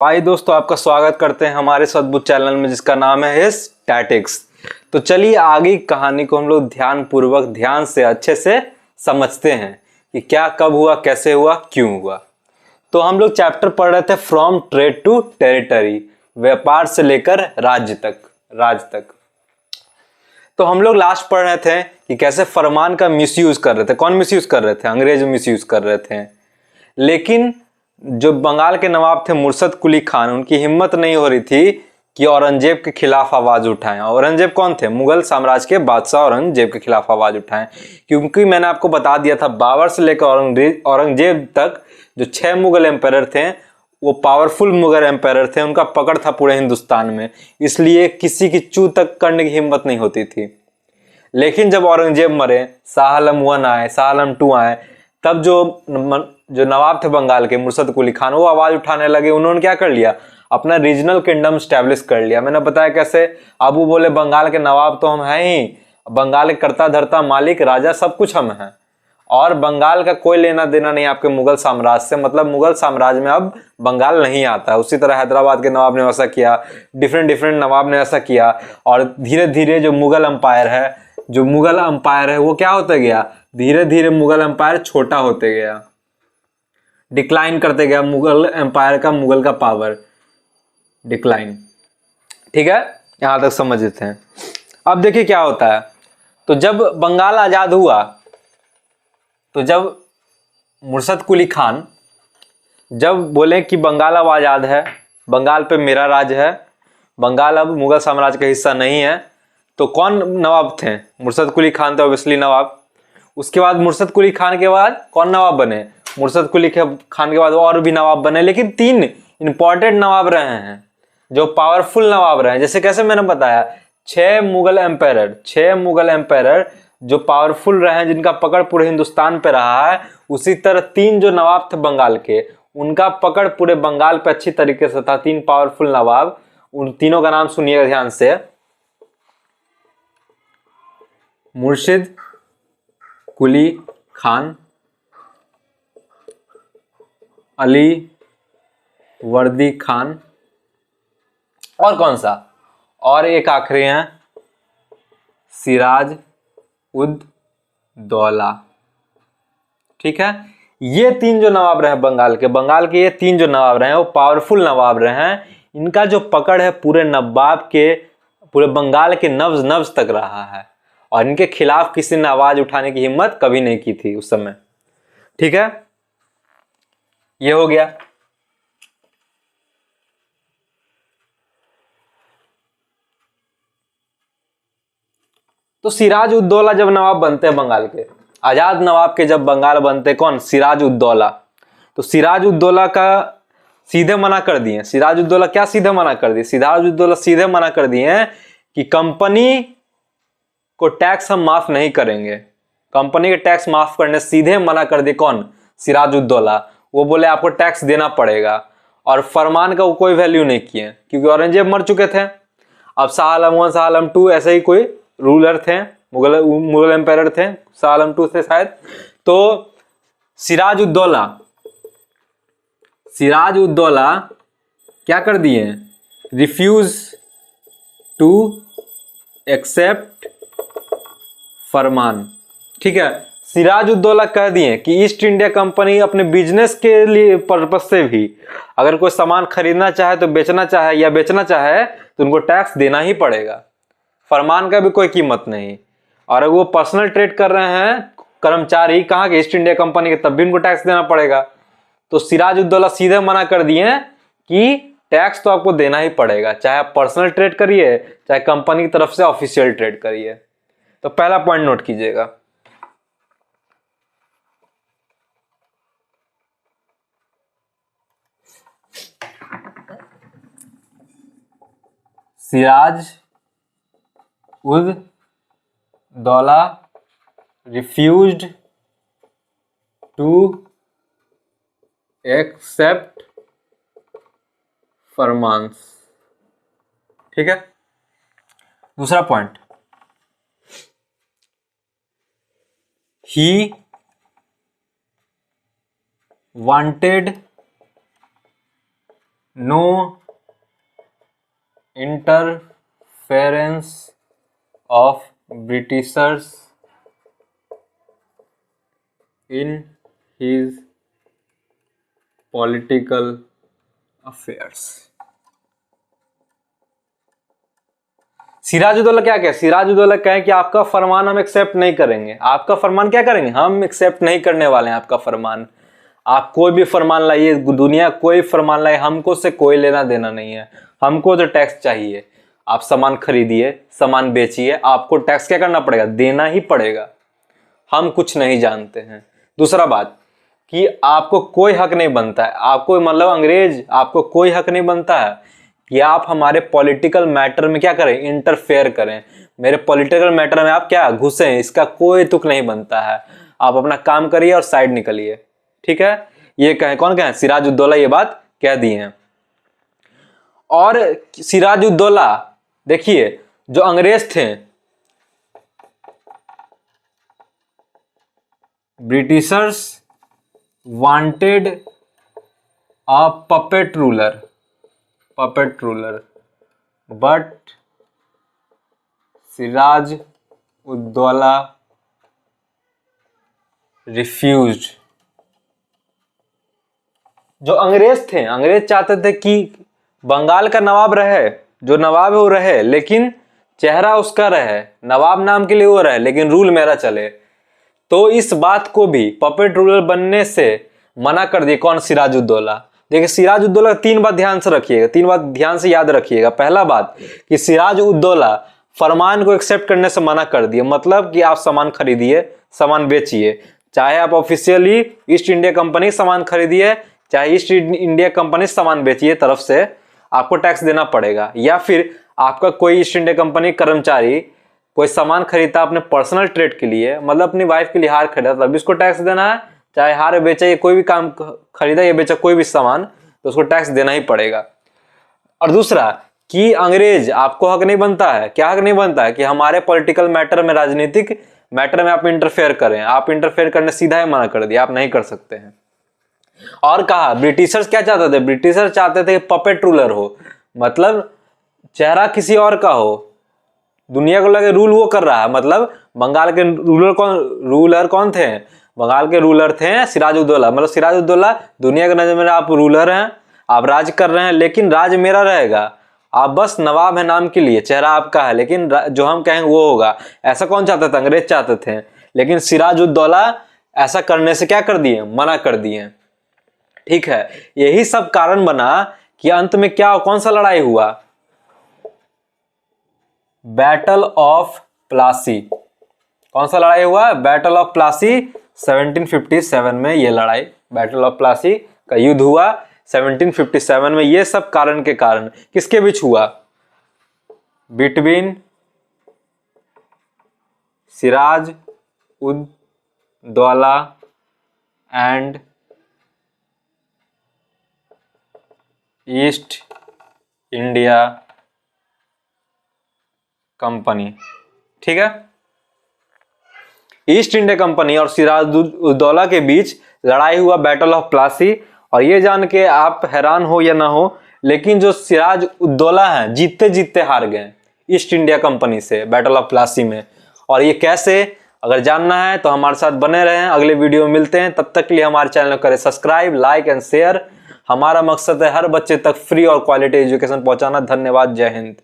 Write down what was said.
भाई दोस्तों, आपका स्वागत करते हैं हमारे सद्बुद्ध चैनल में जिसका नाम है स्टैटिक्स। तो चलिए आगे की कहानी को हम लोग ध्यान से अच्छे से समझते हैं कि क्या कब हुआ, कैसे हुआ, क्यों हुआ। तो हम लोग चैप्टर पढ़ रहे थे फ्रॉम ट्रेड टू टेरिटरी, व्यापार से लेकर राज तक। तो हम लोग लास्ट पढ़ रहे थे कि कैसे फरमान का मिसयूज कर रहे थे। कौन मिसयूज कर रहे थे? अंग्रेज मिसयूज कर रहे थे। लेकिन जो बंगाल के नवाब थे मुर्शद कुली खान, उनकी हिम्मत नहीं हो रही थी कि औरंगजेब के खिलाफ आवाज उठाएं। औरंगजेब कौन थे? मुगल साम्राज्य के बादशाह औरंगजेब के खिलाफ आवाज उठाएं। क्योंकि मैंने आपको बता दिया था, बाबर से लेकर औरंगजेब तक जो 6 मुगल एम्पायर थे वो पावरफुल मुगल एम्पायर थे। उनका पकड़ था पूरे हिंदुस्तान में, इसलिए किसी की चू तक करने की हिम्मत नहीं होती थी। लेकिन जब औरंगजेब मरे, शाह आलम 1 आए, शाह आलम 2 आए, तब जो नवाब थे बंगाल के मुर्शद कुली खान, वो आवाज उठाने लगे। उन्होंने क्या कर लिया? अपना रीजनल किंगडम स्टैब्लिश कर लिया। मैंने बताया कैसे। अब वो बोले बंगाल के नवाब तो हम हैं ही, बंगाल के कर्ता धर्ता मालिक राजा सब कुछ हम हैं, और बंगाल का कोई लेना देना नहीं आपके मुगल साम्राज्य से। मतलब मुगल साम्राज्य में अब बंगाल नहीं आता है। उसी तरह हैदराबाद के नवाब ने वैसा किया, डिफरेंट नवाब ने ऐसा किया, और धीरे धीरे जो मुगल अंपायर है वो क्या होता गया? धीरे धीरे मुगल अंपायर छोटा होते गया, डिक्लाइन करते गया। मुगल एम्पायर का, मुगल का पावर डिक्लाइन। ठीक है, यहां तक समझ लेते हैं। अब देखिए क्या होता है। तो जब बंगाल आजाद हुआ, तो जब मुर्शद कुली खान जब बोले कि बंगाल अब आजाद है, बंगाल पे मेरा राज है, बंगाल अब मुगल साम्राज्य का हिस्सा नहीं है, तो कौन नवाब थे? मुर्शद कुली खान थे ऑब्वियसली नवाब। उसके बाद मुर्शद कुली खान के बाद कौन नवाब बने? मुर्शद कुली खान के बाद और भी नवाब बने, लेकिन 3 इंपॉर्टेंट नवाब रहे हैं जो पावरफुल नवाब रहे हैं। जैसे कैसे मैंने बताया, 6 मुगल एम्पायर जो पावरफुल रहे हैं, जिनका पकड़ पूरे हिंदुस्तान पे रहा है। उसी तरह 3 जो नवाब थे बंगाल के, उनका पकड़ पूरे बंगाल पे अच्छी तरीके से था। 3 पावरफुल नवाब, उन तीनों का नाम सुनिएगा ध्यान से। मुर्शिद कुली खान, अली वर्दी खान, और कौन सा? और एक आखिरी हैं, सिराज उद दौला। ठीक है, ये 3 जो नवाब रहे बंगाल के ये 3 जो नवाब रहे हैं वो पावरफुल नवाब रहे हैं। इनका जो पकड़ है पूरे नवाब के, पूरे बंगाल के नब्ज नब्ज तक रहा है, और इनके खिलाफ किसी ने आवाज उठाने की हिम्मत कभी नहीं की थी उस समय। ठीक है, ये हो गया। तो सिराज उद दौला जब नवाब बनते हैं बंगाल के, आजाद नवाब के जब बंगाल बनते, कौन? सिराज उद दौला। तो सिराज उद दौला का सीधे मना कर दिए। सिराज उद दौला क्या सीधे मना कर दिए? सिराज उद दौला सीधे मना कर दिए कि कंपनी को टैक्स हम माफ नहीं करेंगे। कंपनी के टैक्स माफ करने सीधे मना कर दिए। कौन? सिराज उद दौला। वो बोले आपको टैक्स देना पड़ेगा, और फरमान का वो कोई वैल्यू नहीं किए, क्योंकि औरंगजेब मर चुके थे। अब शाह आलम 1, शाह आलम 2 ऐसे ही कोई रूलर थे, मुगल एम्पायर थे, शाह आलम 2 थे शायद। तो सिराज उद दौला क्या कर दिए? रिफ्यूज टू एक्सेप्ट फरमान। ठीक है, सिराज उद दौला कह दिए कि ईस्ट इंडिया कंपनी अपने बिजनेस के लिए पर्पज से भी अगर कोई सामान खरीदना चाहे तो बेचना चाहे तो उनको टैक्स देना ही पड़ेगा। फरमान का भी कोई कीमत नहीं। और अगर वो पर्सनल ट्रेड कर रहे हैं कर्मचारी कहाँ के? ईस्ट इंडिया कंपनी के, तब भी उनको टैक्स देना पड़ेगा। तो सिराज उद दौला सीधे मना कर दिए कि टैक्स तो आपको देना ही पड़ेगा, चाहे आप पर्सनल ट्रेड करिए, चाहे कंपनी की तरफ से ऑफिशियल ट्रेड करिए। तो पहला पॉइंट नोट कीजिएगा। Siraj ud Daula refused to accept फरमान्स। ठीक है, दूसरा point, he wanted no interference of Britishers in his political affairs. Sirajuddaula क्या कहे? सिराजुद्दौला कहे कि आपका फरमान हम एक्सेप्ट नहीं करेंगे। आपका फरमान क्या करेंगे? हम एक्सेप्ट नहीं करने वाले हैं आपका फरमान। आप कोई भी फरमान लाइए, दुनिया कोई फरमान लाइए, हमको से कोई लेना देना नहीं है। हमको तो टैक्स चाहिए। आप सामान खरीदिए, सामान बेचिए, आपको टैक्स क्या करना पड़ेगा? देना ही पड़ेगा। हम कुछ नहीं जानते हैं। दूसरा बात कि आपको कोई हक नहीं बनता है, आपको मतलब अंग्रेज आपको कोई हक नहीं बनता है कि आप हमारे पॉलिटिकल मैटर में क्या करें? इंटरफेयर करें। मेरे पॉलिटिकल मैटर में आप क्या घुसें, इसका कोई तुक नहीं बनता है। आप अपना काम करिए और साइड निकलिए। ठीक है, ये कहे कौन कहे? सिराजुद्दौला ये बात कह दी है। और सिराजुद्दौला देखिए, जो अंग्रेज थे, Britishers wanted a puppet ruler but Sirajuddaula refused. जो अंग्रेज थे, अंग्रेज चाहते थे कि बंगाल का नवाब रहे, जो नवाब है वो रहे, लेकिन चेहरा उसका रहे, नवाब नाम के लिए वो रहे, लेकिन रूल मेरा चले। तो इस बात को भी पपेट रूलर बनने से मना कर दिए। कौन? सिराजुद्दौला। देखिए, सिराजुद्दौला 3 बात ध्यान से रखिएगा, 3 बात ध्यान से याद रखिएगा। पहला बात कि सिराजुद्दौला फरमान को एक्सेप्ट करने से मना कर दिए, मतलब कि आप सामान खरीदिए, सामान बेचिए, चाहे आप ऑफिशियली ईस्ट इंडिया कंपनी सामान खरीदिए, चाहे ईस्ट इंडिया कंपनी सामान बेचिए, तरफ से आपको टैक्स देना पड़ेगा। या फिर आपका कोई ईस्ट इंडिया कंपनी कर्मचारी कोई सामान खरीदता अपने पर्सनल ट्रेड के लिए, मतलब अपनी वाइफ के लिए हार खरीदा, तब इसको टैक्स देना है। चाहे हार बेचा या कोई भी काम खरीदा या बेचा कोई भी सामान, तो उसको टैक्स देना ही पड़ेगा। और दूसरा कि अंग्रेज आपको हक नहीं बनता है। क्या हक नहीं बनता है? कि हमारे पॉलिटिकल मैटर में, राजनीतिक मैटर में आप इंटरफेयर करें। आप इंटरफेयर करने सीधा ही मना कर दिया, आप नहीं कर सकते हैं। और कहा ब्रिटिशर्स क्या चाहते थे? ब्रिटिशर्स चाहते थे पपेट रूलर हो, मतलब चेहरा किसी और का हो, दुनिया को लगे रूल वो कर रहा है। मतलब बंगाल के रूलर कौन थे? बंगाल के रूलर थे सिराजुद्दौला। मतलब सिराजुद्दौला दुनिया के नजर में आप रूलर हैं, आप राज कर रहे हैं, लेकिन राज मेरा रहेगा। आप बस नवाब है नाम के लिए, चेहरा आपका है, लेकिन जो हम कहेंगे वो होगा। ऐसा कौन चाहता था? अंग्रेज चाहते थे। लेकिन सिराजुद्दौला ऐसा करने से क्या कर दिए? मना कर दिए। ठीक है, यही सब कारण बना कि अंत में क्या, कौन सा लड़ाई हुआ? Battle of Plassey. कौन सा लड़ाई हुआ? Battle of Plassey. 1757 में ये लड़ाई, बैटल ऑफ प्लासी का युद्ध हुआ 1757 में। ये सब कारण के कारण किसके बीच हुआ? Between Sirajuddaula and East India Company. ठीक है, ईस्ट इंडिया कंपनी और सिराजुद्दौला के बीच लड़ाई हुआ, बैटल ऑफ प्लासी। और ये जान के आप हैरान हो या ना हो, लेकिन जो सिराजुद्दौला हैं जीतते जीतते हार गए ईस्ट इंडिया कंपनी से बैटल ऑफ प्लासी में। और ये कैसे, अगर जानना है तो हमारे साथ बने रहें, अगले वीडियो में मिलते हैं। तब तक के लिए हमारे चैनल को करें सब्सक्राइब, लाइक एंड शेयर। हमारा मकसद है हर बच्चे तक फ्री और क्वालिटी एजुकेशन पहुंचाना। धन्यवाद, जय हिंद।